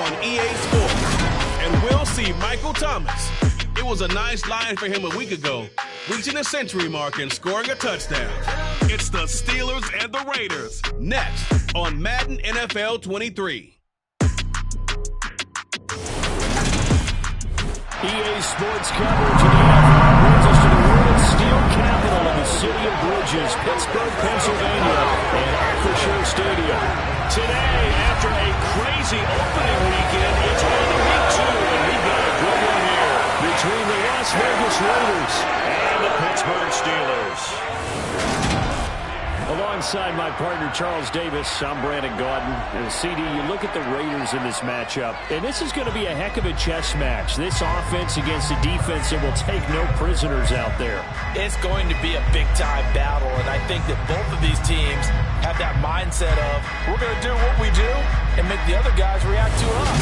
on EA Sports. And we'll see Michael Thomas. It was a nice line for him a week ago, reaching the century mark and scoring a touchdown. It's the Steelers and the Raiders, next on Madden NFL 23. EA Sports coverage of the NFL brings us to the world steel capital of the city of bridges, Pittsburgh, Pennsylvania, and Acrisure Stadium. Today, after a crazy opening weekend, it's on to week 2, and we've got a good one here between the Las Vegas Raiders and the Pittsburgh Steelers. Alongside my partner, Charles Davis, I'm Brandon Gaudin. And CD, you look at the Raiders in this matchup, and this is going to be a heck of a chess match. This offense against a defense that will take no prisoners out there. It's going to be a big-time battle, and I think that both of these teams have that mindset of, we're going to do what we do and make the other guys react to us.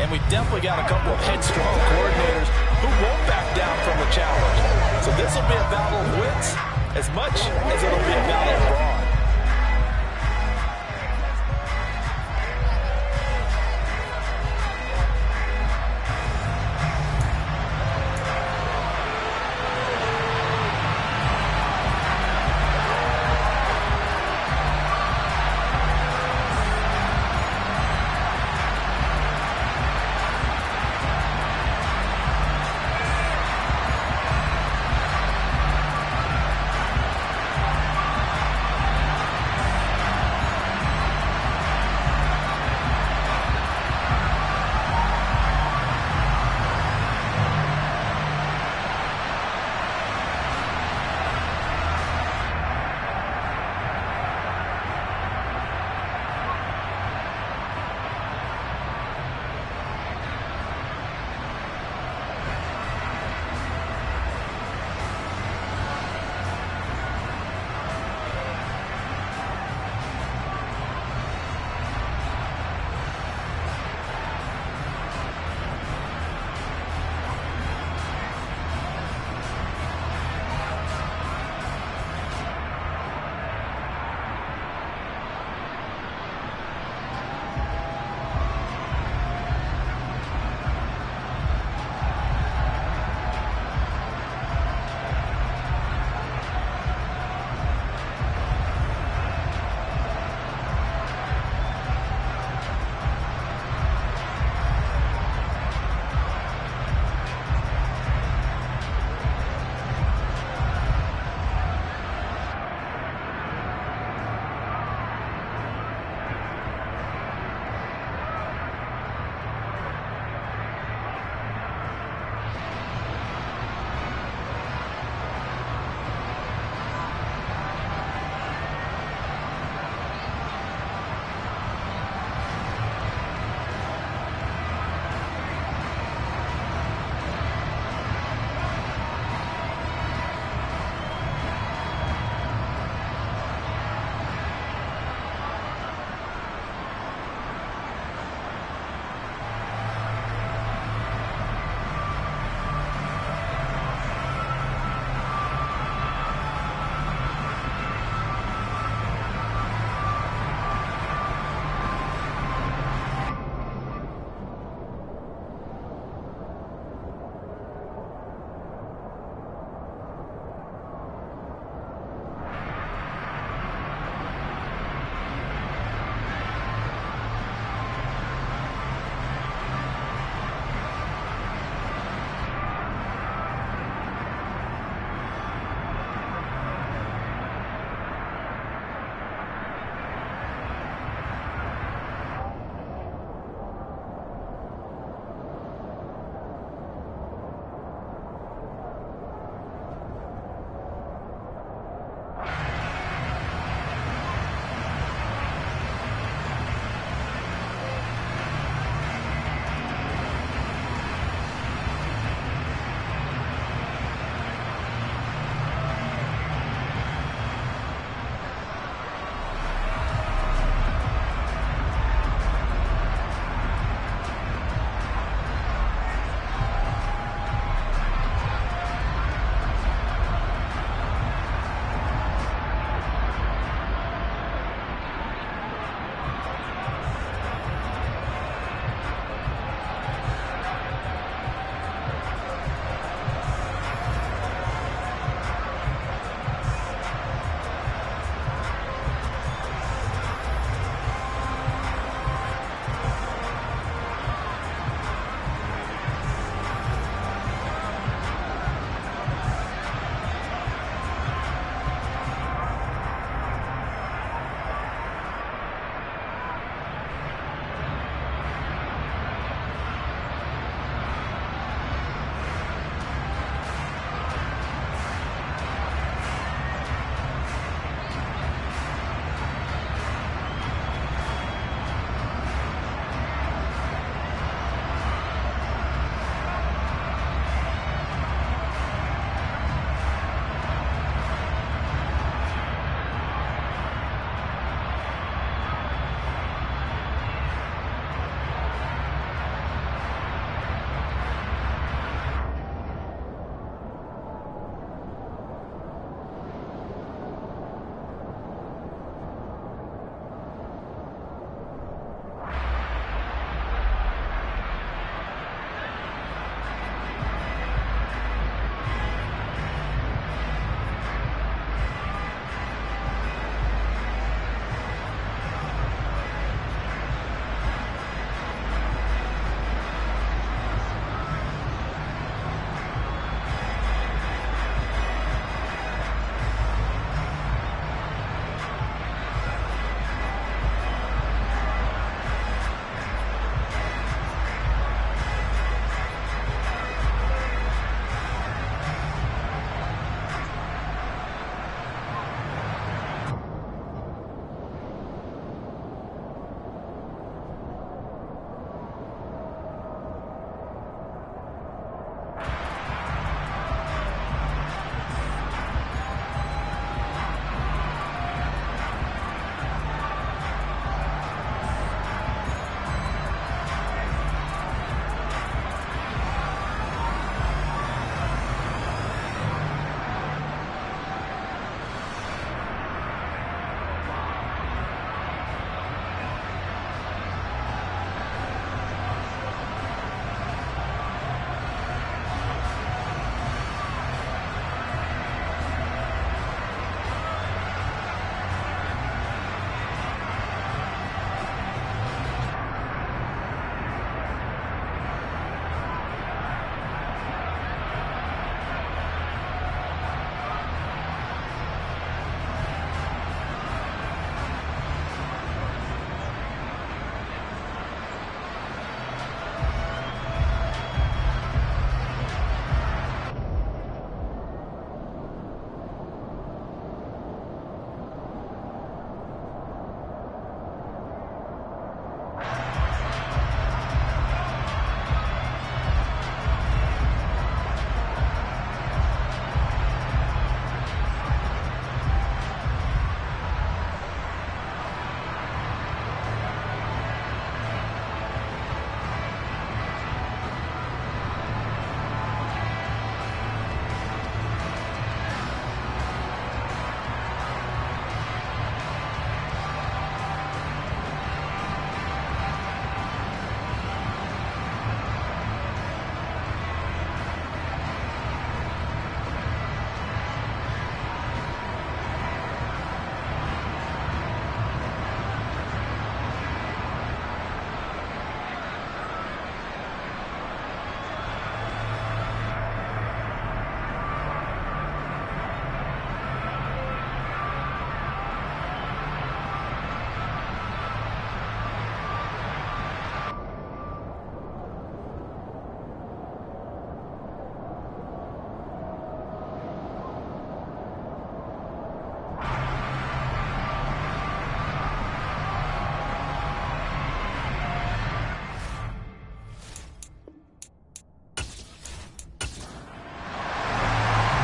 And we've definitely got a couple of headstrong coordinators who won't back down from the challenge. So this will be a battle of wits as much as it'll be a battle of brawn.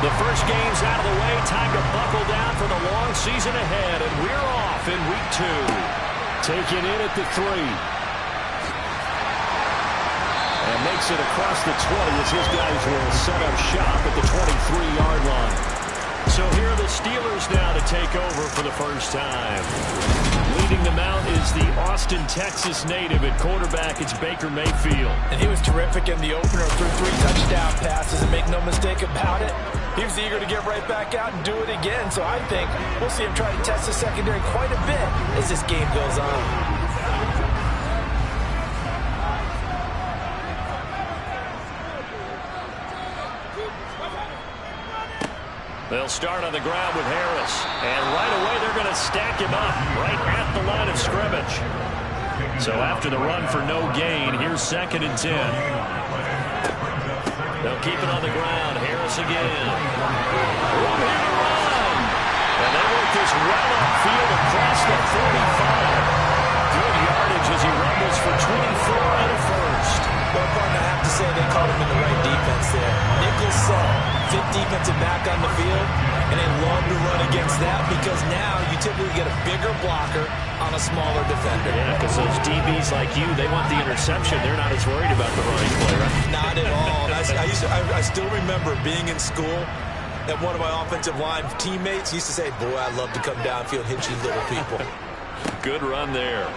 The first game's out of the way. Time to buckle down for the long season ahead. And we're off in week 2. Taking in at the 3. And makes it across the 20 as his guys will set up shop at the 23-yard line. So here are the Steelers now to take over for the first time. Leading them out is the Austin, Texas native at quarterback. It's Baker Mayfield. And he was terrific in the opener through 3 touchdown passes, and make no mistake about it, he was eager to get right back out and do it again. So I think we'll see him try to test the secondary quite a bit as this game goes on. They'll start on the ground with Harris. And right away, they're going to stack him up right at the line of scrimmage. So after the run for no gain, here's 2nd and 10. They'll keep it on the ground. Harris again. Room here to run. And they work this well upfield across the 45. Good yardage as he rumbles for 24 and a first. Well, partner, I have to say they caught him in the right defense there. Nickel set, fit defensive back on the field, and they love to run against that because now you typically get a bigger blocker on a smaller defender. Yeah, because those DBs like you, they want the interception. They're not as worried about the running play, right? Not at all. I still remember being in school, and one of my offensive line teammates used to say, boy, I love to come downfield, hit you little people. Good run there.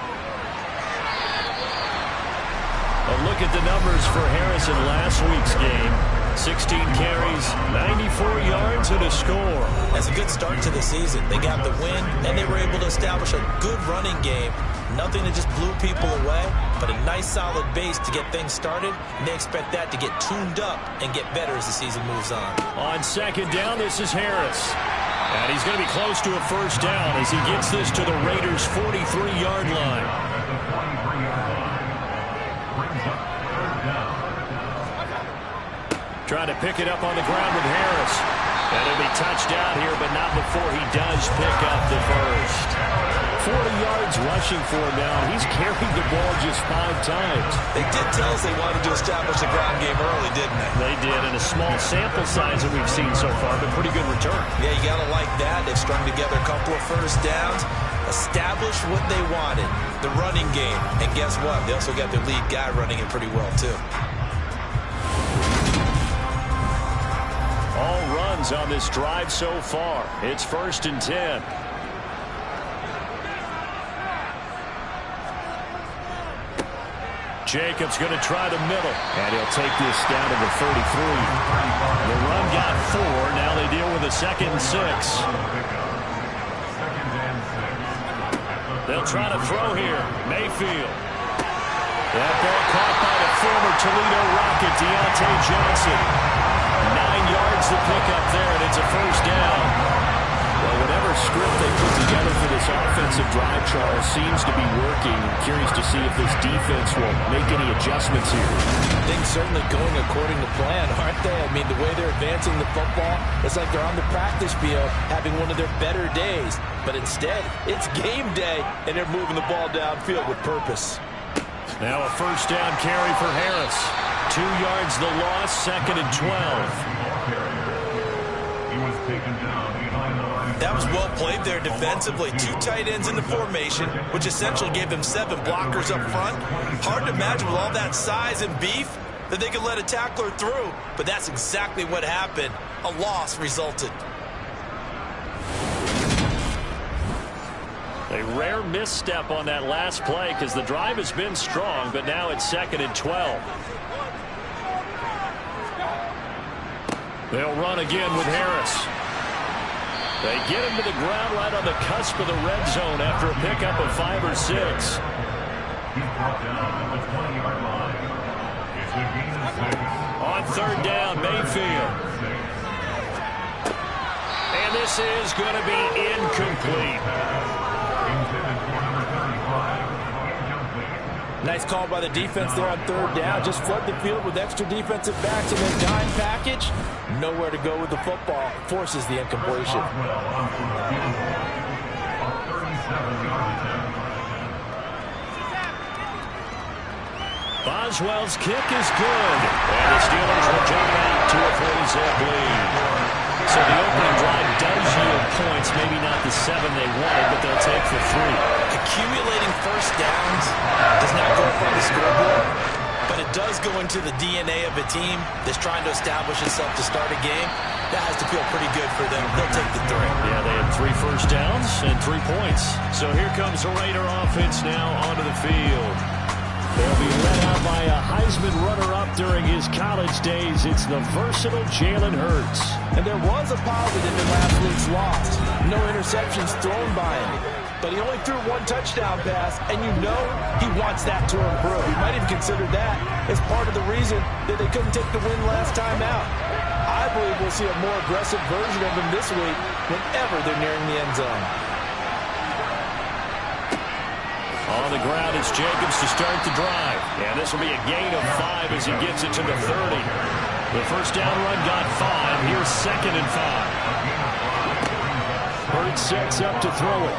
A look at the numbers for Harris in last week's game. 16 carries, 94 yards, and a score. That's a good start to the season. They got the win, and they were able to establish a good running game. Nothing that just blew people away, but a nice solid base to get things started, and they expect that to get tuned up and get better as the season moves on. On 2nd down, this is Harris. And he's going to be close to a first down as he gets this to the Raiders' 43-yard line. Trying to pick it up on the ground with Harris. And it'll be touched out here, but not before he does pick up the first. 40 yards rushing for him now. He's carried the ball just 5 times. They did tell us they wanted to establish the ground game early, didn't they? They did, in a small sample size that we've seen so far, but pretty good return. Yeah, you got to like that. They've strung together a couple of first downs, established what they wanted, the running game. And guess what? They also got their lead guy running it pretty well, too. All runs on this drive so far. It's 1st and 10. Jacobs going to try the middle. And he'll take this down to the 33. The run got 4. Now they deal with a 2nd and 6. They'll try to throw here. Mayfield. That ball caught by the former Toledo Rocket, Deontay Johnson. 9 yards to pick up there, and it's a first down. Well, whatever script they put together for this offensive drive, Charles, seems to be working. I'm curious to see if this defense will make any adjustments here. Things certainly going according to plan, aren't they? I mean, the way they're advancing the football, it's like they're on the practice field having one of their better days. But instead, it's game day, and they're moving the ball downfield with purpose. Now a first down carry for Harris. 2 yards the loss, 2nd and 12. That was well played there defensively. 2 tight ends in the formation, which essentially gave them 7 blockers up front. Hard to imagine with all that size and beef that they could let a tackler through, but that's exactly what happened. A loss resulted. A rare misstep on that last play because the drive has been strong, but now it's 2nd and 12. They'll run again with Harris. They get him to the ground right on the cusp of the red zone after a pickup of 5 or 6. On 3rd down, Mayfield. And this is going to be incomplete. Nice call by the defense there on 3rd down. Just flood the field with extra defensive backs in their dime package. Nowhere to go with the football. Forces the incompletion. Boswell's kick is good. And the Steelers will jump out to a 3-zip lead. So the opening drive does yield points, maybe not the 7 they wanted, but they'll take the 3. Accumulating first downs does not go up on the scoreboard, but it does go into the DNA of a team that's trying to establish itself to start a game. That has to feel pretty good for them. They'll take the 3. Yeah, they had 3 first downs and 3 points. So here comes the Raider offense now onto the field. They'll be led out by a Heisman runner-up during his college days. It's the versatile Jalen Hurts. And there was a positive in last week's loss. No interceptions thrown by him. But he only threw 1 touchdown pass, and you know he wants that to improve. He might even consider that as part of the reason that they couldn't take the win last time out. I believe we'll see a more aggressive version of him this week whenever they're nearing the end zone. On the ground, it's Jacobs to start the drive. And this will be a gain of 5 as he gets it to the 30. The first down run got 5. Here's 2nd and 5. Hurts sets up to throw it.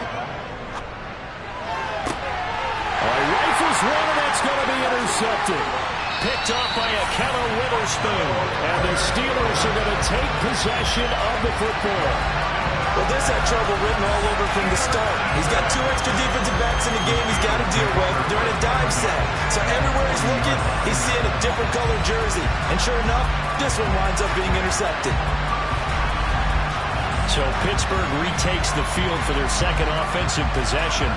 Rifles one, and that's going to be intercepted. Picked off by a Keller Witherspoon. And the Steelers are going to take possession of the football. Well, this had trouble written all over from the start. He's got 2 extra defensive backs in the game he's got to deal with during a dime set. So everywhere he's looking, he's seeing a different colored jersey. And sure enough, this one winds up being intercepted. So Pittsburgh retakes the field for their 2nd offensive possession.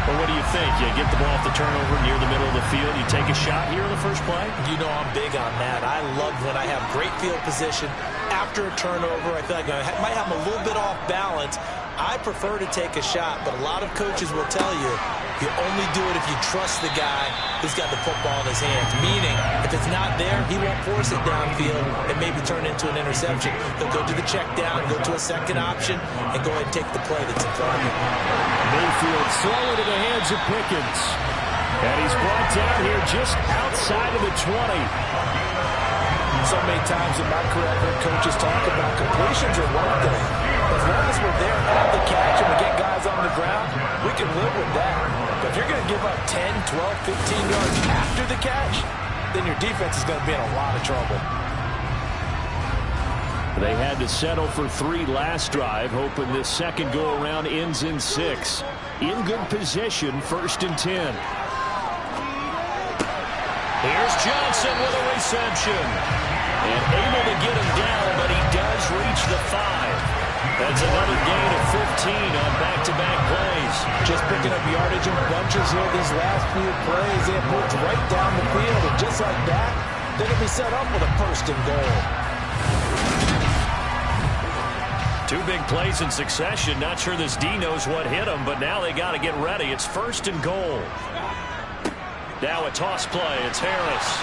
Well, what do you think? You get the ball off the turnover near the middle of the field. You take a shot here in the first play? You know I'm big on that. I love when I have great field position after a turnover. I feel like I might have a little bit off balance. I prefer to take a shot, but a lot of coaches will tell you only do it if you trust the guy who's got the football in his hands. Meaning, if it's not there, he won't force it downfield and maybe turn into an interception. He'll go to the check down, go to a second option, and go ahead and take the play that's in front of him. Mayfield throw into the hands of Pickens. And he's brought down here just outside of the 20. So many times in my career, I've heard coaches talk about completions are one thing. As long as we're there at the catch and we get guys on the ground, we can live with that. But if you're going to give up 10, 12, 15 yards after the catch, then your defense is going to be in a lot of trouble. They had to settle for 3 last drive, hoping this second go-around ends in 6. In good position, 1st and 10. Here's Johnson with a reception. And able to get him down, but he does reach the 5. That's another gain of 15 on back-to-back plays. Just picking up yardage in bunches here these last few plays. They have moved right down the field, and just like that, they're going to be set up with a 1st and goal. 2 big plays in succession. Not sure this D knows what hit him, but now they got to get ready. It's 1st and goal. Now a toss play. It's Harris.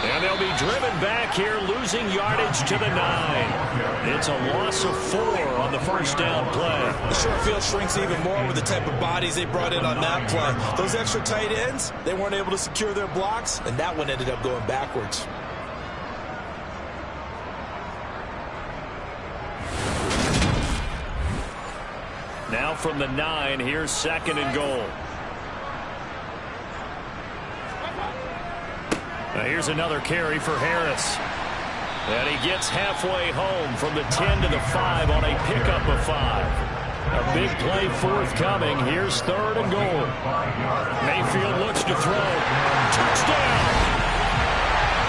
And they'll be driven back here, losing yardage to the 9. It's a loss of 4 on the first down play. The short field shrinks even more with the type of bodies they brought in on that play. Those extra tight ends, they weren't able to secure their blocks, and that one ended up going backwards. Now from the 9, here's 2nd and goal. Now here's another carry for Harris. And he gets halfway home from the 10 to the 5 on a pickup of 5. A big play forthcoming. Here's 3rd and goal. Mayfield looks to throw. Touchdown!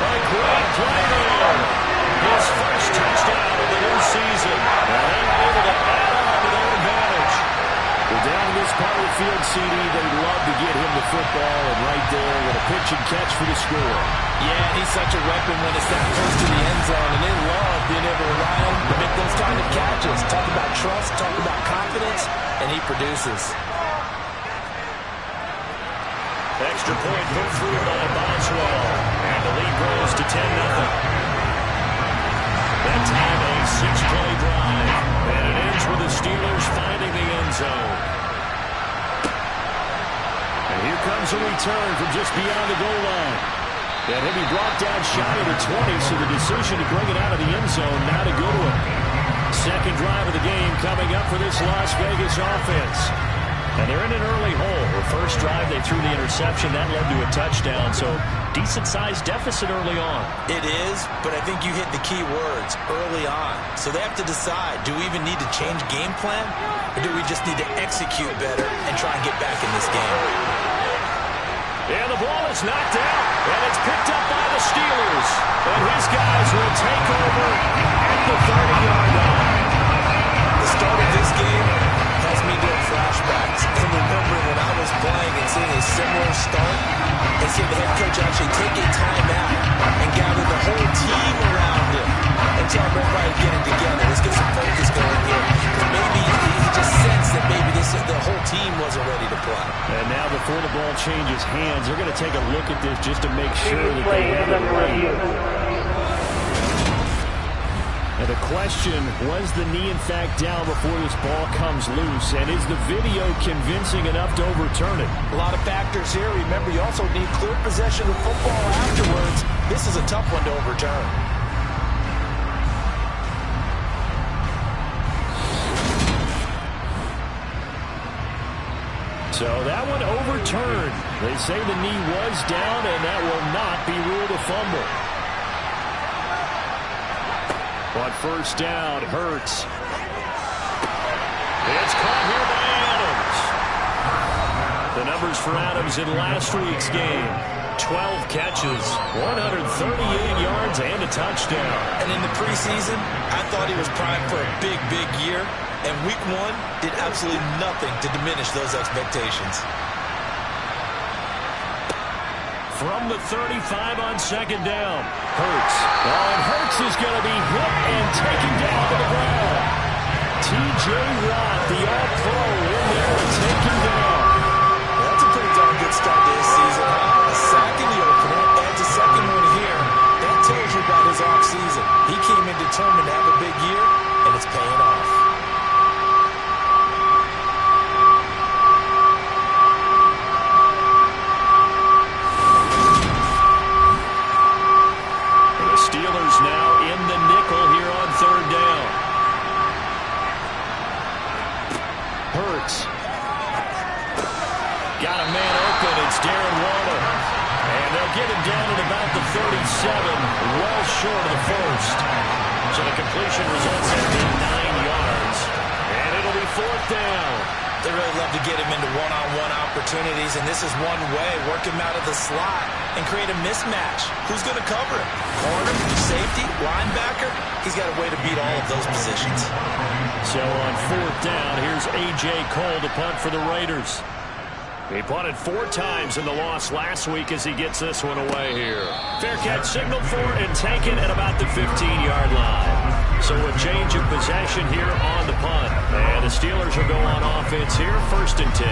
A great play there. His first touchdown of the new season. And they're able to add on to their advantage. Well, down in this part of the field, CD, they'd love to get him the football, and right there with a pitch and catch for the score. Yeah, he's such a weapon when it's that close to the end zone, and they love being able to rely on him to make those kind of catches. Talk about trust, talk about confidence, and he produces. Extra point put through by Boswell, and the lead grows to 10-0. That time a 6-play drive, and it ends with the Steelers finding the end zone. And here comes a return from just beyond the goal line. And he'll be brought down shy of the 20, so the decision to bring it out of the end zone now to go to it. Second drive of the game coming up for this Las Vegas offense. And they're in an early hole. The first drive, they threw the interception. That led to a touchdown, so decent-sized deficit early on. It is, but I think you hit the key words, early on. So they have to decide, do we even need to change game plan, or do we just need to execute better and try and get back in this game? And the ball is knocked out, and it's picked up by the Steelers. And his guys will take over at the 30-yard line. The start of this game has me doing flashbacks and remembering when I was playing and seeing a similar start and seeing the head coach actually take a timeout and gather the whole team around him and tell everybody getting together. Let's get some focus going here. Because maybe he just sensed that maybe the whole team wasn't ready to play. And now before the ball changes hands, they're going to take a look at this just to make sure that they have it right. And the question, was the knee in fact down before this ball comes loose? And is the video convincing enough to overturn it? A lot of factors here. Remember, you also need clear possession of football afterwards. This is a tough one to overturn. So that one overturned. They say the knee was down, and that will not be ruled a fumble. On first down, Hurts. It's caught here by Adams. The numbers for Adams in last week's game. 12 catches, 138 yards, and a touchdown. And in the preseason, I thought he was primed for a big, big year. And week one did absolutely nothing to diminish those expectations. From the 35 on second down, Hurts. Oh, and Hurts is going to be hit and taken down to the ground. T.J. Watt, the all-pro, in there and taken down. That's a pretty darn good start to his season. A sack in the opener, adds a second one here. That tells you about his offseason. He came in determined to have a big year, and it's paying off. Steelers now in the nickel here on third down. Hurts. Got a man open. It's Darren Waller. And they'll get him down at about the 37, well short of the first. So the completion results in 9 yards. And it'll be fourth down. They really love to get him into one-on-one opportunities, and this is one way, work him out of the slot and create a mismatch. Who's going to cover him? Corner, safety, linebacker? He's got a way to beat all of those positions. So on fourth down, here's A.J. Cole to punt for the Raiders. He punted 4 times in the loss last week as he gets this one away here. Fair catch signaled for and taken at about the 15-yard line. So a change of possession here on the punt. And the Steelers will go on offense here, 1st and 10.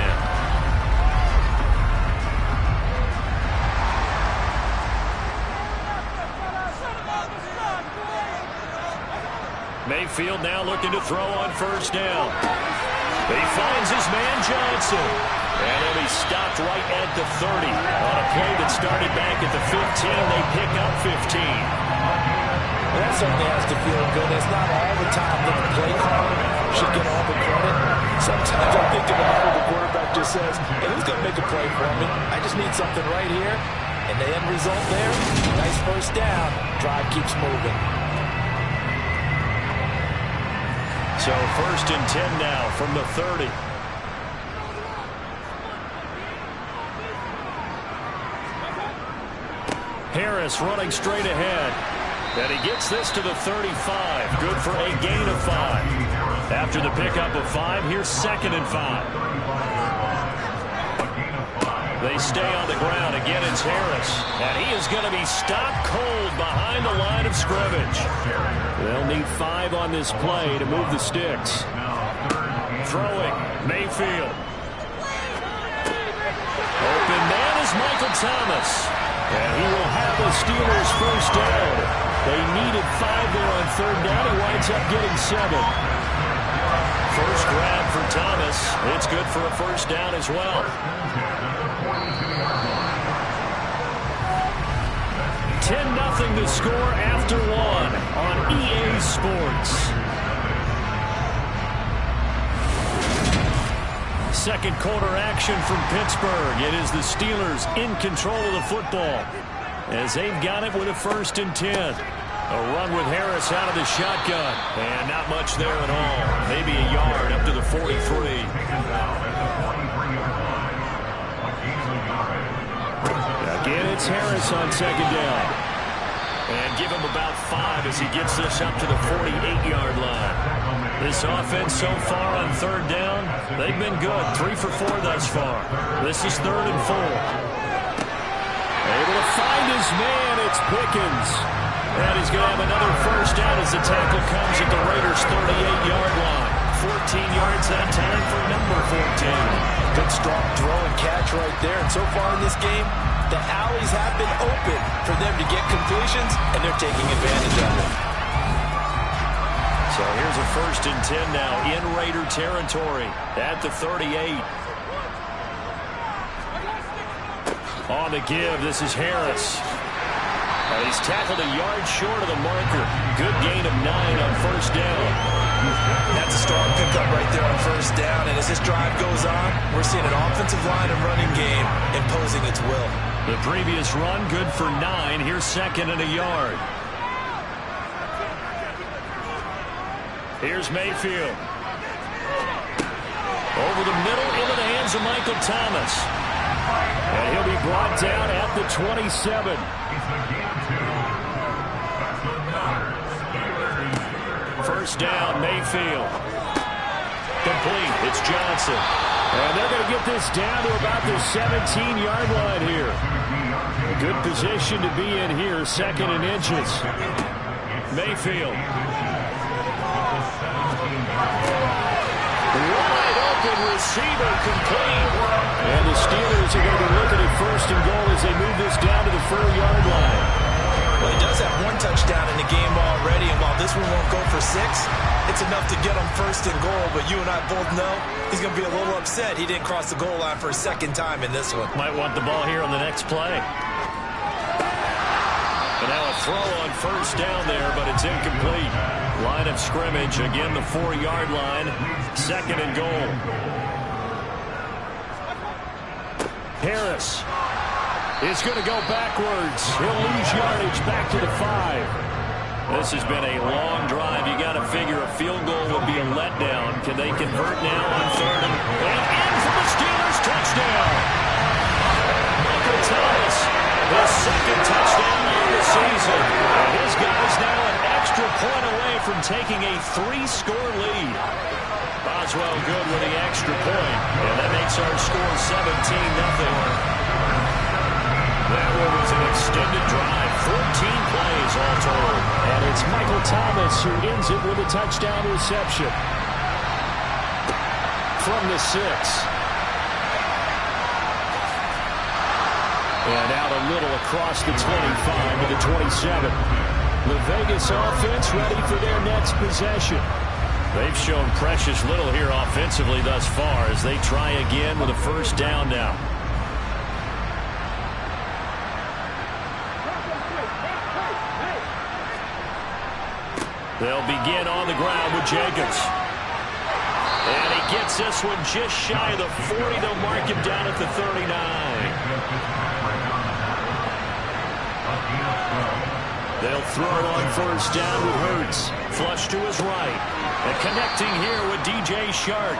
Mayfield now looking to throw on first down. He finds his man Johnson. And he'll be stopped right at the 30. On a play that started back at the 15, they pick up 15. Well, that certainly has to feel good. It's not all the time that the play caller should get all the credit. Sometimes I think about how the quarterback just says, hey, who's going to make a play for me? I just need something right here. And the end result there, nice first down. Drive keeps moving. So 1st and 10 now from the 30. Harris running straight ahead. And he gets this to the 35. Good for a gain of 5. After the pickup of 5, here's 2nd and 5. They stay on the ground. Again, it's Harris. And he is going to be stopped cold behind the line of scrimmage. They'll need 5 on this play to move the sticks. Throwing, Mayfield. Open man is Michael Thomas. And he will have the Steelers first down. They needed 5 there on third down. He winds up getting 7. First grab for Thomas. It's good for a first down as well. 10-0 to score after 1 on EA Sports. Second quarter action from Pittsburgh. It is the Steelers in control of the football. as they've got it with a 1st and 10. A run with Harris out of the shotgun. And not much there at all. Maybe a yard up to the 43. Again, it's Harris on 2nd down. And give him about 5 as he gets this up to the 48-yard line. This offense so far on 3rd down, they've been good. 3 for 4 thus far. This is 3rd and 4. Able to find his man. It's Pickens. And he's going to have another 1st down as the tackle comes at the Raiders' 38-yard line. 14 yards that time for number 14. Good strong throw and catch right there. And so far in this game, the alleys have been open for them to get completions, and they're taking advantage of it. So here's a 1st and 10 now in Raider territory at the 38. On the give, this is Harris. He's tackled a yard short of the marker. Good gain of 9 on 1st down. That's a strong pickup right there on 1st down. And as this drive goes on, we're seeing an offensive line and running game imposing its will. The previous run, good for 9. Here's 2nd and a yard. Here's Mayfield. Over the middle, into the hands of Michael Thomas. And he'll be brought down at the 27. First down, Mayfield. Complete. It's Johnson. And they're going to get this down to about the 17-yard line here. Good position to be in here, 2nd and inches. Mayfield. Wide open receiver, complete. And the Steelers are going to be looking at 1st and goal as they move this down to the 4-yard line. Well, he does have 1 touchdown in the game already, and while this one won't go for 6, it's enough to get him 1st and goal. But you and I both know he's going to be a little upset he didn't cross the goal line for a 2nd time in this one. Might want the ball here on the next play. And now a throw on 1st down there, but it's incomplete. Line of scrimmage, again the 4-yard line, 2nd and goal. Harris is going to go backwards. He'll lose yardage back to the 5. This has been a long drive. You got to figure a field goal would be a letdown. Can they convert now on 3rd and in for the Steelers touchdown? Michael Thomas, his 2nd touchdown of the season. And his guys now an extra point away from taking a 3-score lead. Boswell good with the extra point, and that makes our score 17-0. That one was an extended drive, 14 plays all told. And it's Michael Thomas who ends it with a touchdown reception. From the 6. And out a little across the 25 to the 27. The Vegas offense ready for their next possession. They've shown precious little here offensively thus far as they try again with a 1st down now. They'll begin on the ground with Jacobs. And he gets this one just shy of the 40. They'll mark him down at the 39. They'll throw on 1st down with Hurts. Flush to his right. And connecting here with DJ Shark.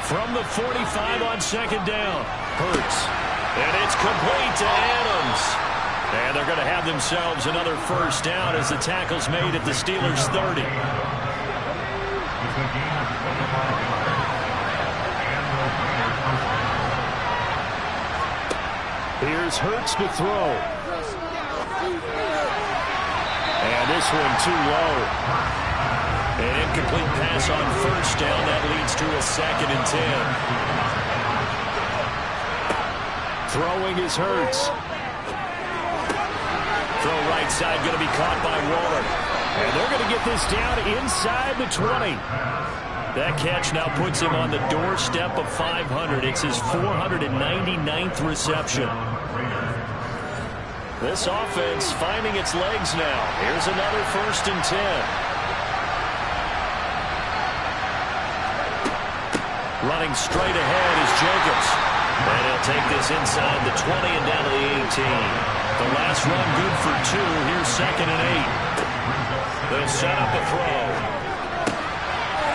From the 45 on 2nd down. Hurts. And it's complete to Adams. And they're going to have themselves another 1st down as the tackle's made at the Steelers' 30. Here's Hurts to throw. And this one too low. An incomplete pass on 1st down. That leads to a 2nd and 10. Throwing is Hurts. Throw right side going to be caught by Waller. And they're going to get this down inside the 20. That catch now puts him on the doorstep of 500. It's his 499th reception. This offense finding its legs now. Here's another 1st and 10. Running straight ahead is Jacobs. And he'll take this inside the 20 and down to the 18. The last run good for 2. Here's 2nd and 8. They'll set up a throw.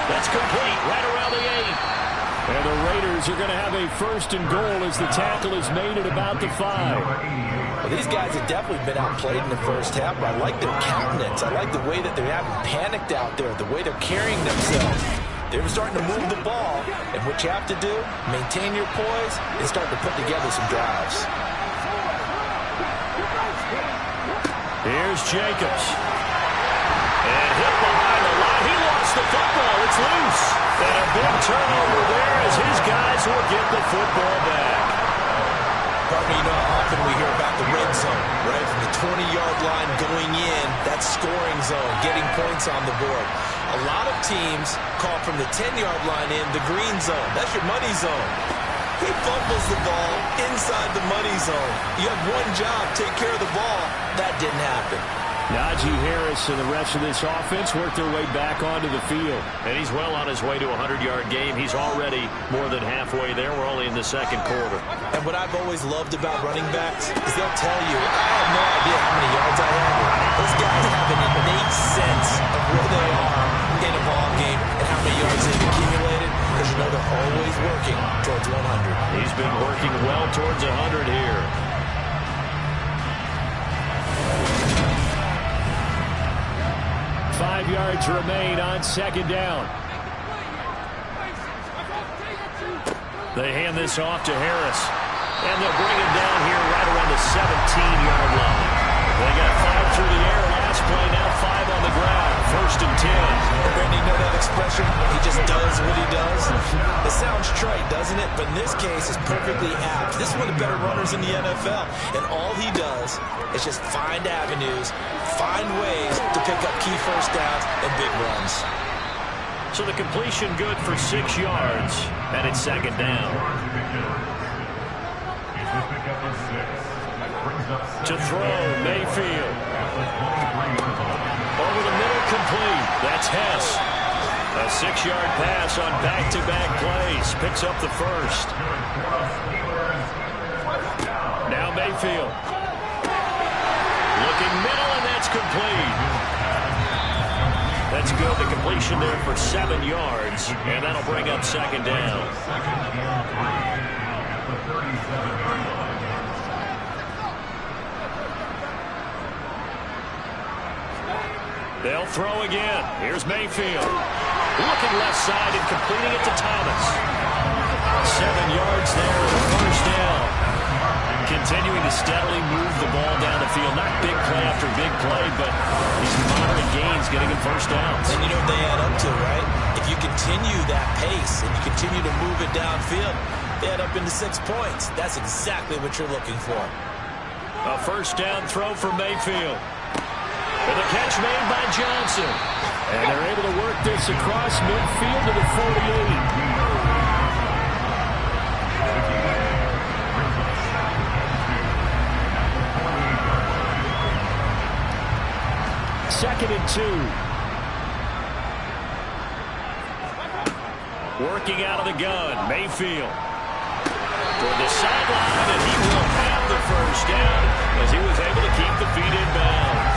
That's complete right around the 8. And the Raiders are going to have a 1st and goal as the tackle is made at about the 5. Well, these guys have definitely been outplayed in the first half, but I like their countenance. I like the way that they haven't panicked out there, the way they're carrying themselves. They're starting to move the ball, and what you have to do, maintain your poise, and start to put together some drives. Here's Jacobs. And hit behind the line. He lost the football. It's loose. And a big turnover there as his guys will get the football back. Probably, you know how often we hear about the red zone, right? From the 20-yard line going in, that scoring zone, getting points on the board. A lot of teams call from the 10-yard line in the green zone. That's your money zone. He fumbles the ball inside the money zone. You have one job, take care of the ball. That didn't happen. Najee Harris and the rest of this offense work their way back onto the field. And he's well on his way to a 100-yard game. He's already more than halfway there. We're only in the 2nd quarter. And what I've always loved about running backs is they'll tell you, I have no idea how many yards I have. Those guys have an innate sense of where they are in a ball game and how many yards they've accumulated, because you know they're always working towards 100. He's been working well towards 100 here. 5 yards remain on 2nd down. They hand this off to Harris. And they'll bring him down here right around the 17-yard line. They got 5 through the air last play, now 5 on the ground. 1st and 10. Randy, you know that expression? He just does what he does. It sounds trite, doesn't it? But in this case, it's perfectly apt. This is one of the better runners in the NFL. And all he does is just find avenues, find ways to pick up key first downs and big runs. So the completion good for 6 yards, and it's 2nd down. To throw, Mayfield. Over the middle, complete. That's Hess. A 6-yard pass on back-to-back plays. Picks up the 1st. Now Mayfield. Looking middle, and that's complete. That's good. The completion there for 7 yards, and that'll bring up 2nd down. They'll throw again. Here's Mayfield. Looking left side and completing it to Thomas. 7 yards there and a 1st down. Continuing to steadily move the ball down the field. Not big play after big play, but these moderate gains getting him 1st downs. And you know what they add up to, right? If you continue that pace and you continue to move it downfield, they add up into 6 points. That's exactly what you're looking for. A 1st down throw for Mayfield. And the catch made by Johnson. And they're able to work this across midfield to the 48. 2nd and 2. Working out of the gun, Mayfield. Toward the sideline, and he will have the 1st down as he was able to keep the feet in bounds.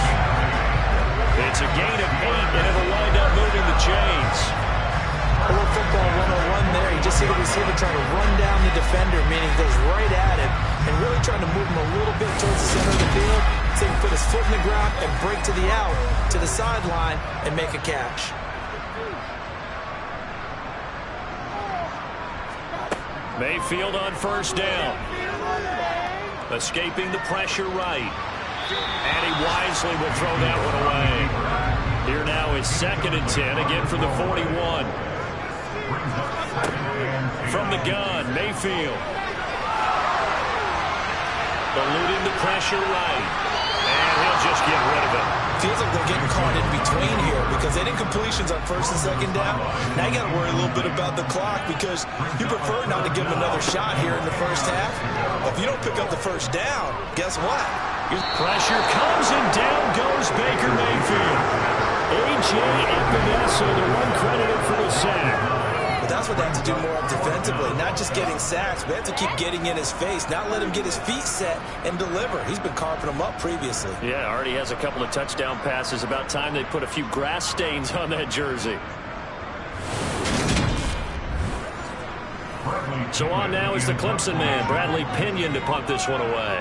It's a gain of 8, and it'll wind up moving the chains. A little football 101 there. You just see the receiver trying to run down the defender, meaning he goes right at him and really trying to move him a little bit towards the center of the field so he can put his foot in the ground and break to the out, to the sideline, and make a catch. Mayfield on 1st down. Escaping the pressure right. And he wisely will throw that one away. Here now is 2nd and 10, again from the 41. From the gun, Mayfield. Eluding the pressure right. And he'll just get rid of it. Feels like they're getting caught in between here because they didn't completions on 1st and 2nd down. Now you got to worry a little bit about the clock because you prefer not to give them another shot here in the first half. If you don't pick up the 1st down, guess what? Pressure comes and down goes Baker Mayfield. A.J. Epinesa, the one credited for the sack. that's what they have to do more of defensively. Not just getting sacks, but they have to keep getting in his face, not let him get his feet set and deliver. He's been carving them up previously. Yeah, already has a couple of touchdown passes. About time they put a few grass stains on that jersey. So on now is the Clemson man, Bradley Pinion, to punt this one away.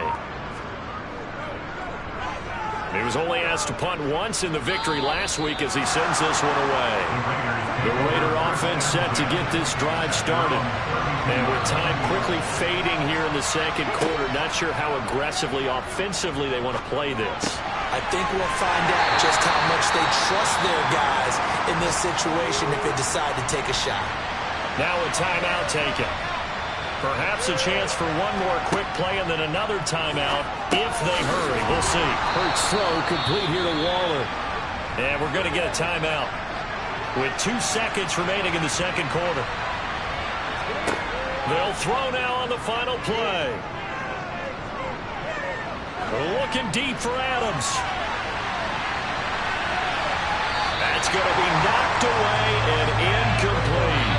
He was only asked to punt once in the victory last week as he sends this one away. The Raider offense set to get this drive started. And with time quickly fading here in the second quarter, not sure how aggressively, offensively they want to play this. I think we'll find out just how much they trust their guys in this situation if they decide to take a shot. Now a timeout taken. Perhaps a chance for one more quick play and then another timeout if they hurry. We'll see. Hurts throw complete here to Waller. And we're going to get a timeout with 2 seconds remaining in the second quarter. They'll throw now on the final play. Looking deep for Adams. That's going to be knocked away and incomplete.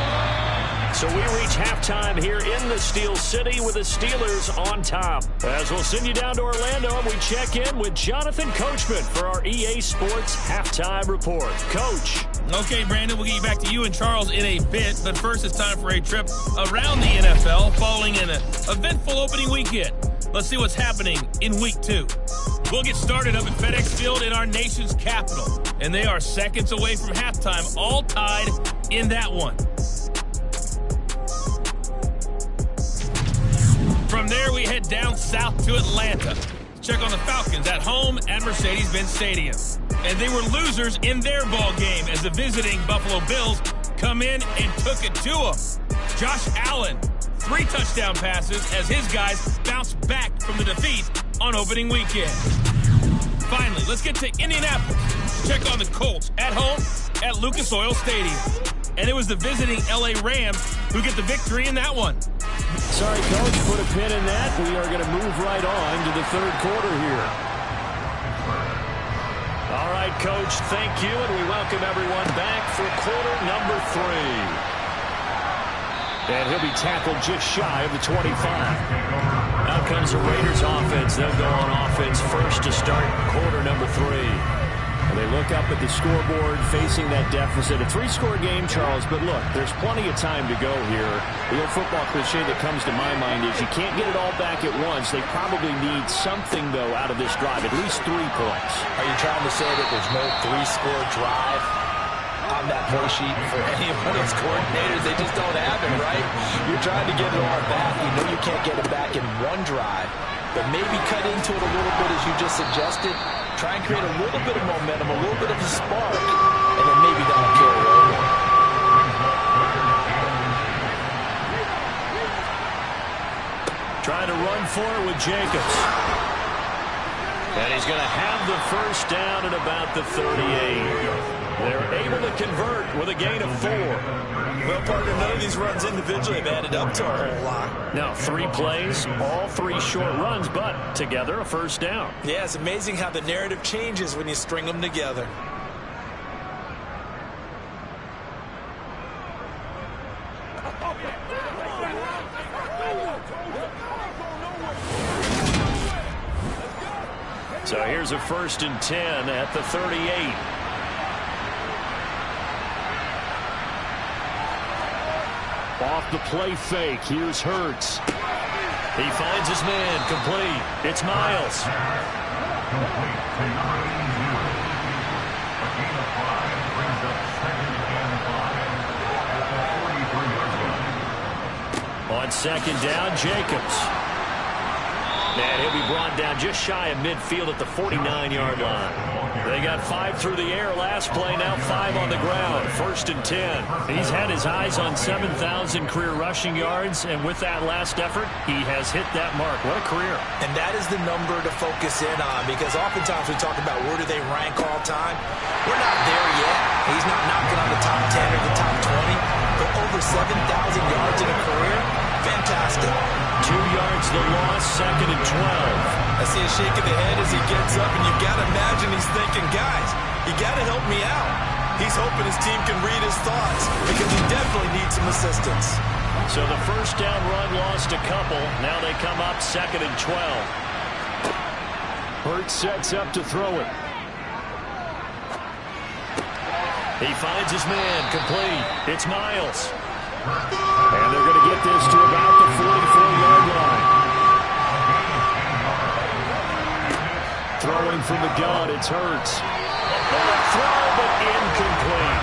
So we reach halftime here in the Steel City with the Steelers on top. As we'll send you down to Orlando and we check in with Jonathan Coachman for our EA Sports Halftime Report. Coach. Okay, Brandon, we'll get you back to you and Charles in a bit. But first, it's time for a trip around the NFL following an eventful opening weekend. Let's see what's happening in Week 2. We'll get started up at FedEx Field in our nation's capital. And they are seconds away from halftime, all tied in that one. From there, we head down south to Atlanta to check on the Falcons at home at Mercedes-Benz Stadium. And they were losers in their ball game as the visiting Buffalo Bills come in and took it to them. Josh Allen, 3 touchdown passes as his guys bounce back from the defeat on opening weekend. Finally, let's get to Indianapolis to check on the Colts at home at Lucas Oil Stadium. And it was the visiting LA Rams who get the victory in that one. Sorry, Coach, put a pin in that. We are going to move right on to the third quarter here. All right, Coach, thank you, and we welcome everyone back for quarter number 3. And he'll be tackled just shy of the 25. Out comes the Raiders offense. They'll go on offense first to start quarter number 3. And they look up at the scoreboard facing that deficit. A 3-score game, Charles, but look, there's plenty of time to go here. The old football cliche that comes to my mind is you can't get it all back at once. They probably need something, though, out of this drive, at least 3 points. Are you trying to say that there's no 3-score drive on that play sheet for any of those coordinators? They just don't have it, right? You're trying to get it all back. You know you can't get it back in one drive. But maybe cut into it a little bit as you just suggested. Try and create a little bit of momentum, a little bit of a spark, and then maybe that'll carry over. Trying to run for it with Jacobs. And he's going to have the first down at about the 38. They're able to convert with a gain of 4. Well, partner, none of these runs individually have added up to a whole lot. Now, 3 plays, all 3 short runs, but together a first down. Yeah, it's amazing how the narrative changes when you string them together. So here's a 1st and 10 at the 38. Off the play fake, here's Hurts. He finds his man, complete. It's Miles. On 2nd down, Jacobs. And he'll be brought down just shy of midfield at the 49-yard line. They got 5 through the air last play, now 5 on the ground. 1st and 10. He's had his eyes on 7,000 career rushing yards, and with that last effort, he has hit that mark. What a career. And that is the number to focus in on, because oftentimes we talk about where do they rank all time. We're not there yet. He's not knocking on the top 10 or the top 20, but over 7,000 yards in a career, fantastic. 2 yards the loss, 2nd and 12. I see a shake of the head as he gets up, and you've got to imagine he's thinking, guys, you got to help me out. He's hoping his team can read his thoughts because he definitely needs some assistance. So the first down run lost a couple. Now they come up 2nd and 12. Hurts sets up to throw it. He finds his man, complete. It's Miles. And they're going to get this to about the 44-yard line. Throwing from the gun, it's Hurts. Throw, but incomplete.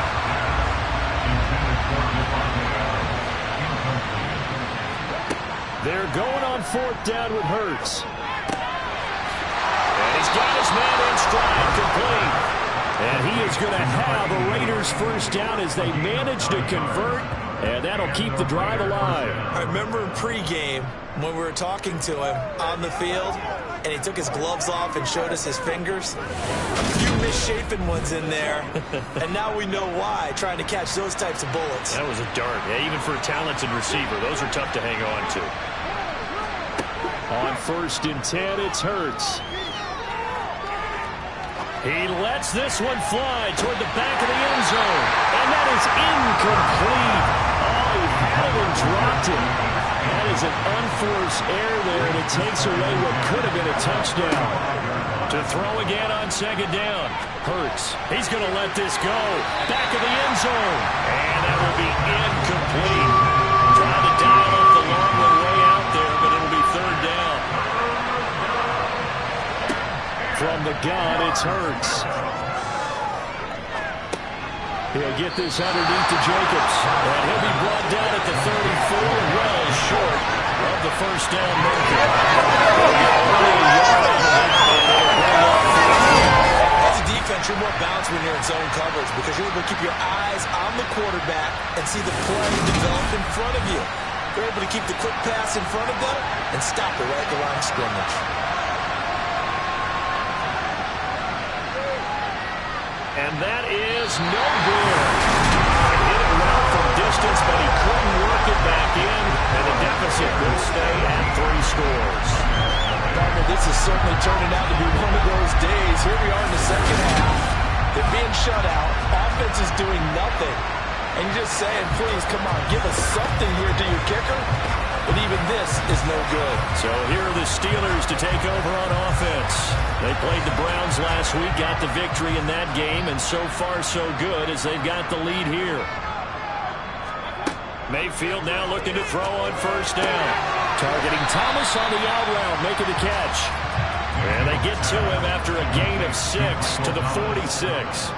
They're going on 4th down with Hurts. And he's got his man in stride, complete. And he is going to have a Raiders first down as they manage to convert, and that'll keep the drive alive. I remember in pregame when we were talking to him on the field, and he took his gloves off and showed us his fingers. A few misshapen ones in there, and now we know why, trying to catch those types of bullets. That was a dart. Yeah, even for a talented receiver, those are tough to hang on to. On 1st and 10, it's Hurts. He lets this one fly toward the back of the end zone. And that is incomplete. Oh, he had it and dropped it. That is an unforced error there, and it takes away what could have been a touchdown. To throw again on 2nd down. Hurts. He's going to let this go. Back of the end zone. And that will be incomplete. Trying to dial up the long one way out there, but it'll be 3rd down. From the gun, it's Hurts. He'll get this underneath to Jacobs. And he'll be brought down at the 34, well short of the first down marker. As a defense, you're more balanced when you're in zone coverage because you're able to keep your eyes on the quarterback and see the play develop in front of you. You're able to keep the quick pass in front of them and stop it right at the line of scrimmage. And that is no good. He hit it well from distance, but he couldn't work it back in. And the deficit will stay at 3 scores. Partner, this is certainly turning out to be one of those days. Here we are in the second half. They're being shut out. Offense is doing nothing. And you're just saying, please, come on, give us something here to your kicker. But even this is no good. So here are the Steelers to take over on offense. They played the Browns last week, got the victory in that game, and so far so good as they've got the lead here. Mayfield now looking to throw on 1st down. Targeting Thomas on the out route, making the catch. And they get to him after a gain of 6 to the 46.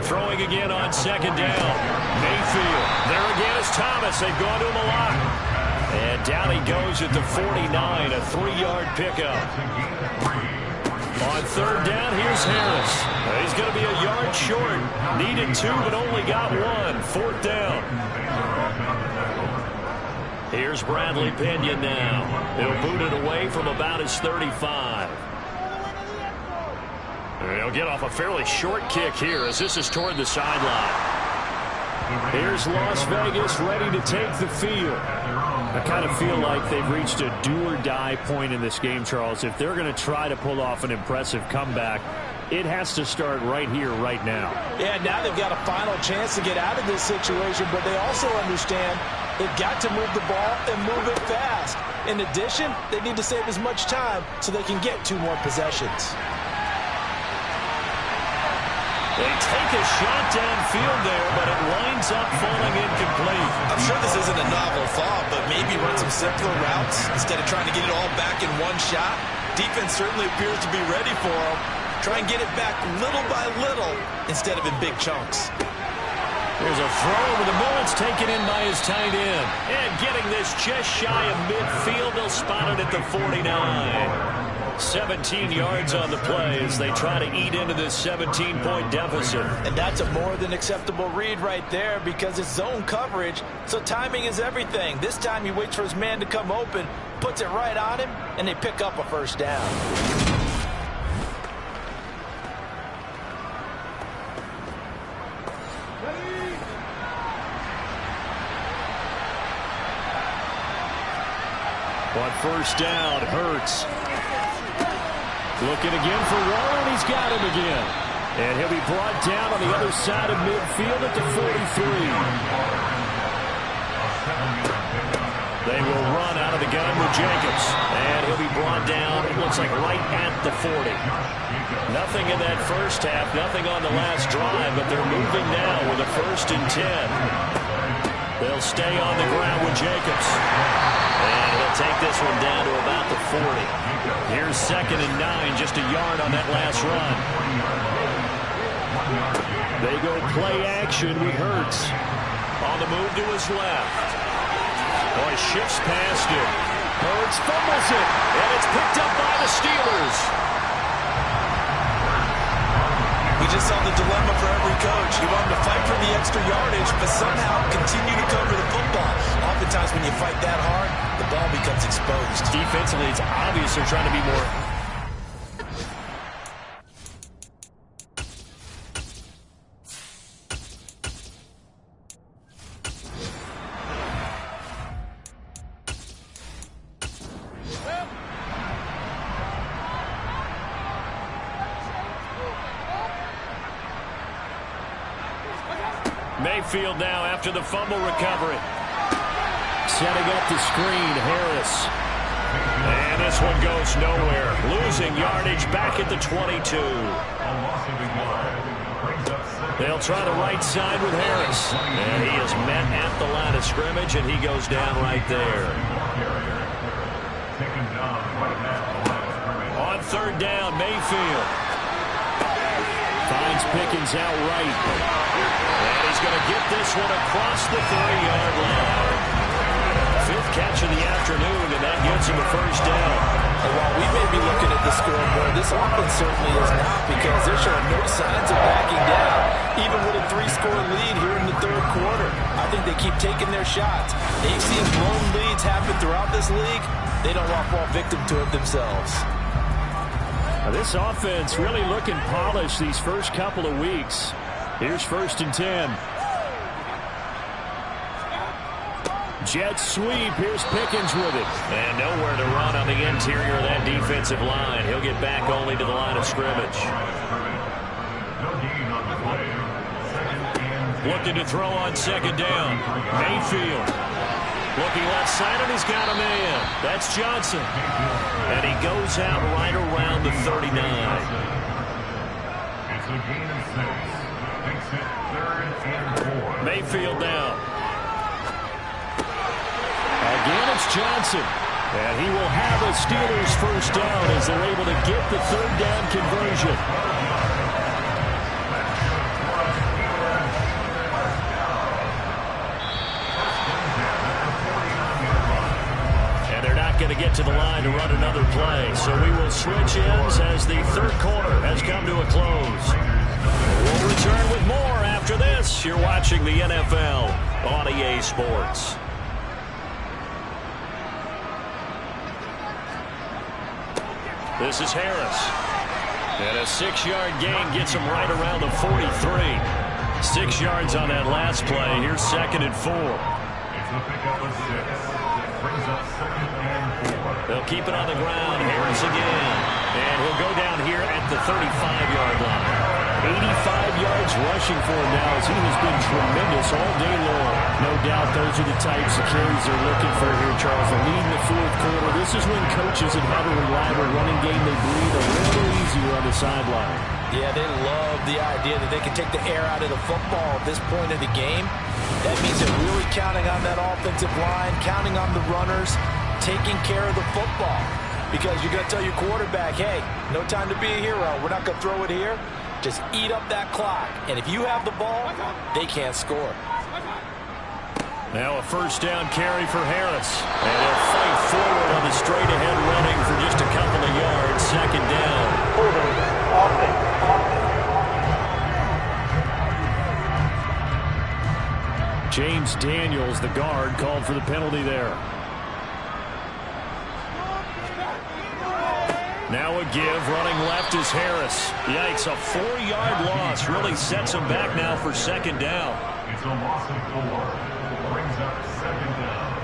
Throwing again on 2nd down. Mayfield. There again is Thomas. They've gone to him a lot. And down he goes at the 49, a 3-yard pickup. On 3rd down, here's Harris. He's going to be a yard short. Needed 2, but only got 1. 4th down. Here's Bradley Pinion now. He'll boot it away from about his 35. He'll get off a fairly short kick here as this is toward the sideline. Here's Las Vegas ready to take the field. I kind of feel like they've reached a do-or-die point in this game, Charles. If they're going to try to pull off an impressive comeback, it has to start right here, right now. Yeah, now they've got a final chance to get out of this situation, but they also understand they've got to move the ball and move it fast. In addition, they need to save as much time so they can get 2 more possessions. They take a shot downfield there, but it winds up falling incomplete. I'm sure this isn't a novel thought, but maybe run some simpler routes instead of trying to get it all back in one shot. Defense certainly appears to be ready for them. Try and get it back little by little instead of in big chunks. There's a throw over the middle. It's taken in by his tight end. And getting this just shy of midfield. They'll spot it at the 49. 17 yards on the play as they try to eat into this 17-point deficit. And that's a more than acceptable read right there because it's zone coverage, so timing is everything. This time he waits for his man to come open, puts it right on him, and they pick up a 1st down. On 1st down, Hurts. Looking again for Warren. He's got him again. And he'll be brought down on the other side of midfield at the 43. They will run out of the gun with Jacobs. And he'll be brought down, it looks like, right at the 40. Nothing in that first half, nothing on the last drive, but they're moving now with a 1st and 10. They'll stay on the ground with Jacobs. And he'll take this one down to about the 40. Here's 2nd and 9, just a yard on that last run. They go play action with Hurts. On the move to his left. Boy, shifts past him. Hurts fumbles it, and it's picked up by the Steelers. We just saw the dilemma for every coach. You want them to fight for the extra yardage, but somehow continue to cover the football. Oftentimes when you fight that hard, the ball becomes exposed. Defensively, it's obvious they're trying to be more... Mayfield now after the fumble recovery. Setting up the screen, Harris. And this one goes nowhere. Losing yardage back at the 22. They'll try the right side with Harris. And he is met at the line of scrimmage, and he goes down right there. On 3rd down, Mayfield. Finds Pickens out right. And he's going to get this one across the 3-yard line. 5th catch of the afternoon, and that gets him a 1st down. And while we may be looking at the scoreboard, this offense certainly is not, because they're showing no signs of backing down, even with a 3-score lead here in the 3rd quarter. I think they keep taking their shots. They've seen blown leads happen throughout this league. They don't want to fall victim to it themselves. This offense really looking polished these first couple of weeks. Here's 1st and 10. Jet sweep. Here's Pickens with it. And nowhere to run on the interior of that defensive line. He'll get back only to the line of scrimmage. Looking to throw on 2nd down. Mayfield. Looking left side, and he's got a man. That's Johnson. And he goes out right around the 39. It's a gain of 6. Makes it 3rd and 4. Mayfield down. Again, it's Johnson. And he will have a Steelers 1st down as they're able to get the 3rd down conversion. Going to get to the line to run another play. So we will switch ends as the 3rd quarter has come to a close. We'll return with more after this. You're watching the NFL on EA Sports. This is Harris. And a 6-yard gain gets him right around the 43. 6 yards on that last play. Here's 2nd and 4. It's a pickup of 6. Brings up 2nd and 4. They'll keep it on the ground. Harris again. And he'll go down here at the 35-yard line. 85 yards rushing for him now as he has been tremendous all day long. No doubt those are the types of carries they're looking for here, Charles. The lead in the 4th quarter. This is when coaches that have a reliable running game, they breathe a little easier on the sideline. Yeah, they love the idea that they can take the air out of the football at this point of the game. That means they're really counting on that offensive line, counting on the runners, taking care of the football. Because you're going to tell your quarterback, hey, no time to be a hero. We're not going to throw it here. Just eat up that clock. And if you have the ball, they can't score. Now a 1st down carry for Harris. And he'll fight forward on the straight-ahead running for just a couple of yards. 2nd down. James Daniels, the guard, called for the penalty there. Now a give, running left is Harris. Yikes, a 4-yard loss really sets him back now for 2nd down. It's a loss of 4. Brings up 2nd down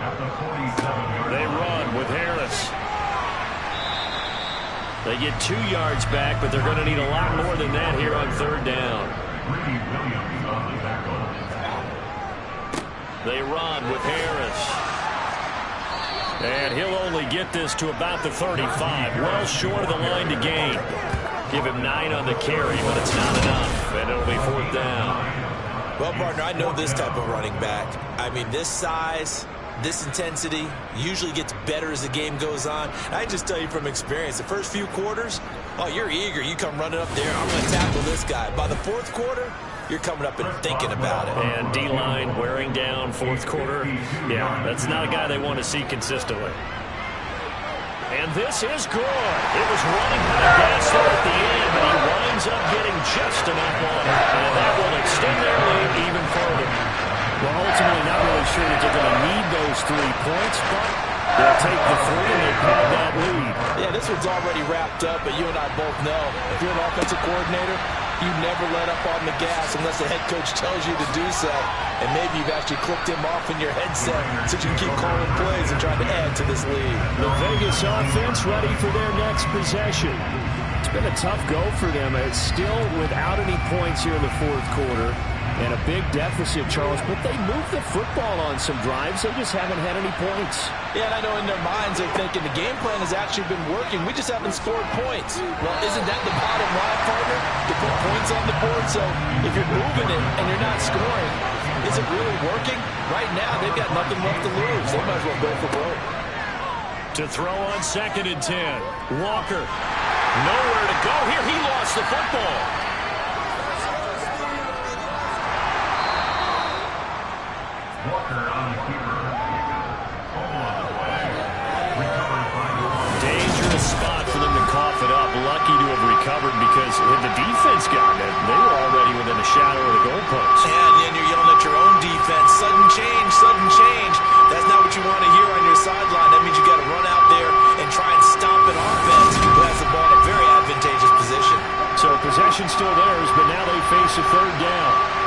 at the 47-yard line. They run with Harris. They get 2 yards back, but they're going to need a lot more than that here on third down. They run with Harris. And he'll only get this to about the 35. Well short of the line to gain. Give him 9 on the carry, but it's not enough. And it'll be fourth down. Well, partner, I know this type of running back. I mean, this size, this intensity usually gets better as the game goes on. I just tell you from experience, the first few quarters, oh, you're eager. You come running up there, I'm going to tackle this guy. By the fourth quarter, you're coming up and thinking about it. And D-line wearing down fourth quarter. Yeah, that's not a guy they want to see consistently. And this is good. It was running out of gas there at the end, but he winds up getting just enough on it. And that will extend their lead even further. Well, ultimately not really sure that they're going to need those 3 points, but they'll take the 3 and they pad that lead. Yeah, this one's already wrapped up, but you and I both know if you're an offensive coordinator, you never let up on the gas unless the head coach tells you to do so. And maybe you've actually clicked him off in your headset so you can keep calling plays and trying to add to this lead. The Vegas offense ready for their next possession. It's been a tough go for them. It's still without any points here in the fourth quarter. And a big deficit, Charles, but they moved the football on some drives. They just haven't had any points. Yeah, and I know in their minds they're thinking the game plan has actually been working. We just haven't scored points. Well, isn't that the bottom line, partner? To put points on the board. So if you're moving it and you're not scoring, is it really working? Right now, they've got nothing left to lose. They might as well go for broke. To throw on 2nd and 10. Walker. Nowhere to go here. He lost the football. Walker on the keeper. Dangerous spot for them to cough it up. Lucky to have recovered because had the defense gotten it, they were already within a shadow of the goalpost. And then you're yelling at your own defense. Sudden change, sudden change. That's not what you want to hear on your sideline. That means you got to run out there and try and stop an offense who has the ball in a very advantageous position. So possession still theirs, but now they face a third down.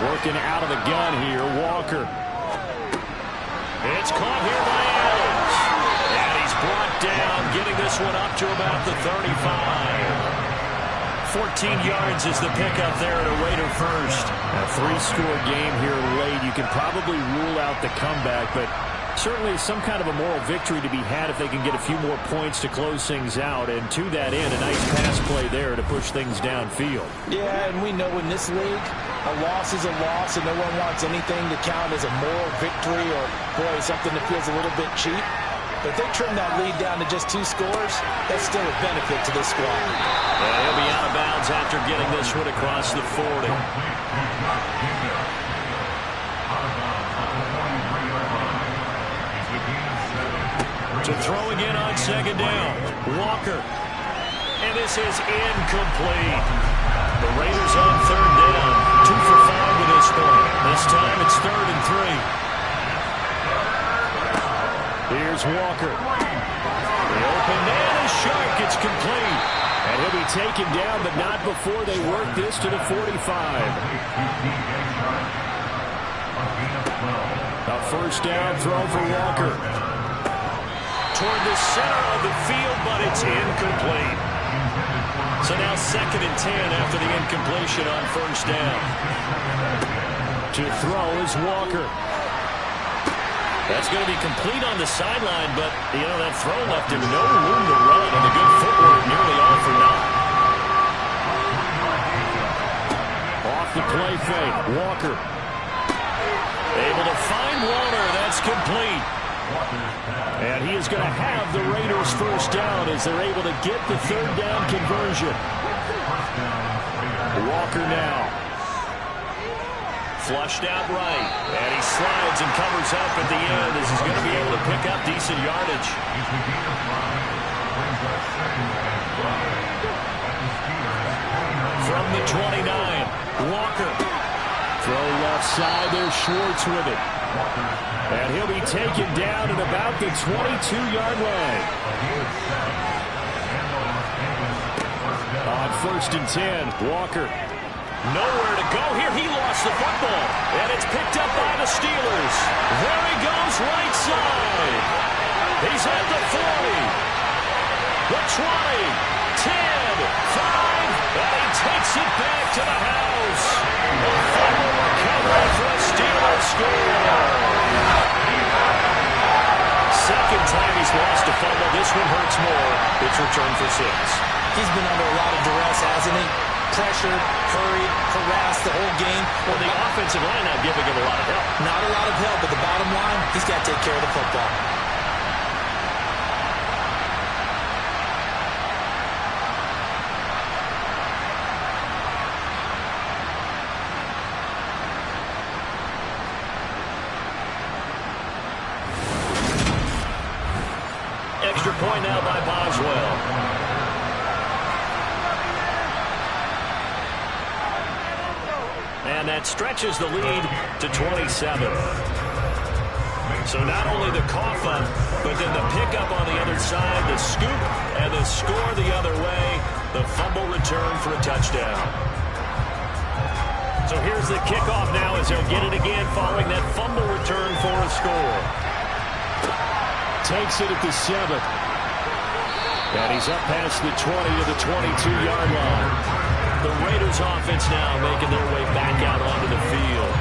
Working out of the gun here, Walker. It's caught here by Adams. And he's brought down, getting this one up to about the 35. 14 yards is the pickup there at a Raider first. A 3-score game here late. You can probably rule out the comeback, but certainly some kind of a moral victory to be had if they can get a few more points to close things out. And to that end, a nice pass play there to push things downfield. Yeah, and we know in this league, a loss is a loss, and no one wants anything to count as a moral victory or, boy, something that feels a little bit cheap. But if they trim that lead down to just 2 scores, that's still a benefit to this squad. And he'll be out of bounds after getting this one across the 40. To throw again on 2nd down. Walker. And this is incomplete. The Raiders on 3rd down. 2 for 5 to this point. This time it's 3rd and 3. Here's Walker. The open man is sharp. It's complete. And he'll be taken down, but not before they work this to the 45. A first down throw for Walker. Toward the center of the field, but it's incomplete. So now 2nd and 10 after the incompletion on first down. To throw is Walker. That's going to be complete on the sideline, but, you know, that throw left him no room to run, and the good footwork nearly all for naught. Off the play fake, Walker. Able to find Warner. That's complete. And he is going to have the Raiders first down as they're able to get the 3rd down conversion. Walker now. Flushed out right. And he slides and covers up at the end as he's going to be able to pick up decent yardage. From the 29, Walker. Throw left side there, Schwartz with it. And he'll be taken down at about the 22-yard line. On 1st and 10, Walker. Nowhere to go here. He lost the football. And it's picked up by the Steelers. There he goes, right side. He's at the 40. The 20. 10. 5. And he takes it back to the house. A fumble recovery for a Steelers score. Second time he's lost a fumble. This one hurts more. It's returned for 6. He's been under a lot of duress, hasn't he? Pressured, hurried, harassed the whole game. Well, the offensive line not giving him a lot of help. Not a lot of help, but the bottom line, he's got to take care of the football. Extra point now by Boswell. And that stretches the lead to 27. So not only the cough up, but then the pickup on the other side, the scoop, and the score the other way. The fumble return for a touchdown. So here's the kickoff now as they'll get it again following that fumble return for a score. Takes it at the 7. And he's up past the 20 to the 22-yard line. The Raiders offense now making their way back out onto the field.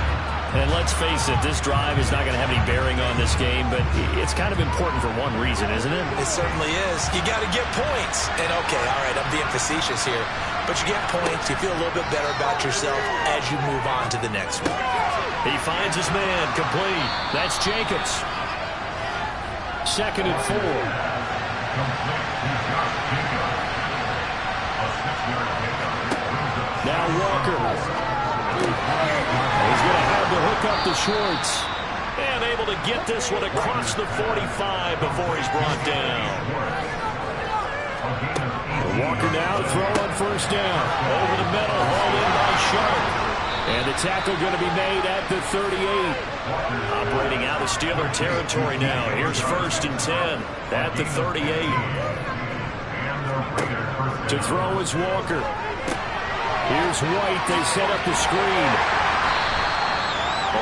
And let's face it, this drive is not going to have any bearing on this game, but it's kind of important for one reason, isn't it? It certainly is. You got to get points. And okay, all right, I'm being facetious here, but you get points, you feel a little bit better about yourself as you move on to the next one. He finds his man, complete. That's Jacobs. 2nd and 4. Now Walker. He's going to have to hook up to Schwartz. And able to get this one across the 45 before he's brought down. Walker now throw on first down. Over the middle, hauled in by Sharp. And the tackle going to be made at the 38. Operating out of Steeler territory now. Here's 1st and 10 at the 38. To throw is Walker. Here's White. They set up the screen.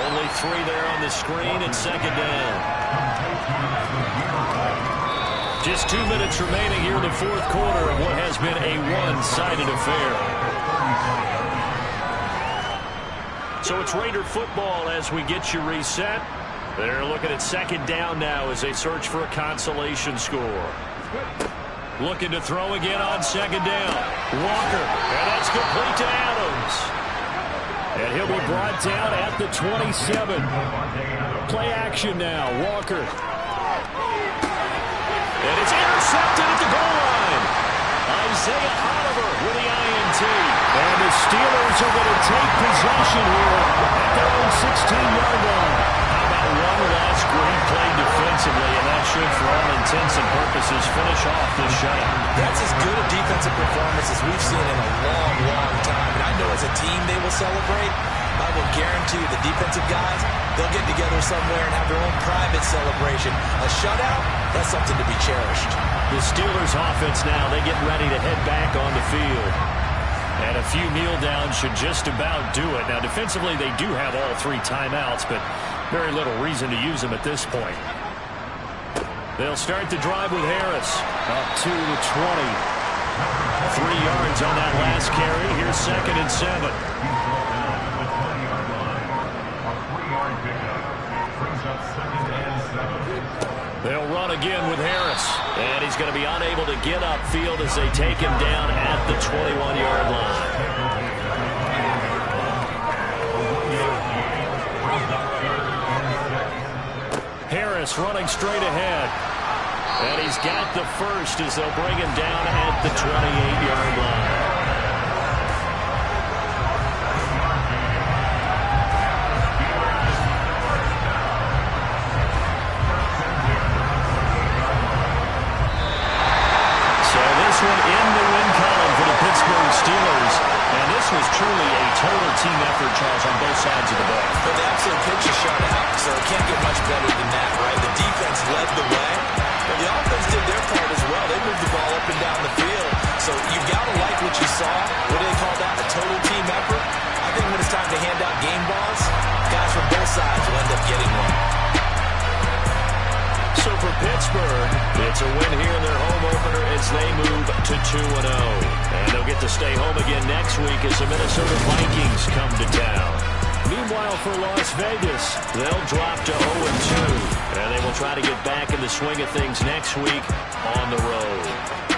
Only 3 there on the screen and 2nd down. Just 2 minutes remaining here in the 4th quarter of what has been a one-sided affair. So it's Raider football as we get you reset. They're looking at 2nd down now as they search for a consolation score. Looking to throw again on 2nd down. Walker, and that's complete to Adams. And he'll be brought down at the 27. Play action now, Walker. And it's intercepted at the goal line. Isaiah Oliver with the INT. And the Steelers are going to take possession here at their own 16-yard line. How about one last great play defensively, and that should, for all intents and purposes, finish off this shutout. That's as good a defensive performance as we've seen in a long, long time. And I know as a team they will celebrate. I will guarantee you the defensive guys, they'll get together somewhere and have their own private celebration. A shutout, that's something to be cherished. The Steelers offense now, they get ready to head back on the field. And a few kneel downs should just about do it. Now, defensively, they do have all 3 timeouts, but very little reason to use them at this point. They'll start the drive with Harris. Up to the 20. 3 yards on that last carry. Here's 2nd and 7. They'll run again with Harris. And he's going to be unable to get upfield as they take him down at the 21-yard line. Harris running straight ahead. And he's got the first as they'll bring him down at the 28-yard line. Steelers, and this was truly a total team effort, Charles, on both sides of the ball. But the absolute pitch is shut out, so it can't get much better than that, right? The defense led the way, but the offense did their part as well. They moved the ball up and down the field, so you've got to like what you saw. What do they call that? A total team effort? I think when it's time to hand out game balls, guys from both sides will end up getting one. So for Pittsburgh, it's a win here in their home opener as they move to 2-0. And they'll get to stay home again next week as the Minnesota Vikings come to town. Meanwhile, for Las Vegas, they'll drop to 0-2. And they will try to get back in the swing of things next week on the road.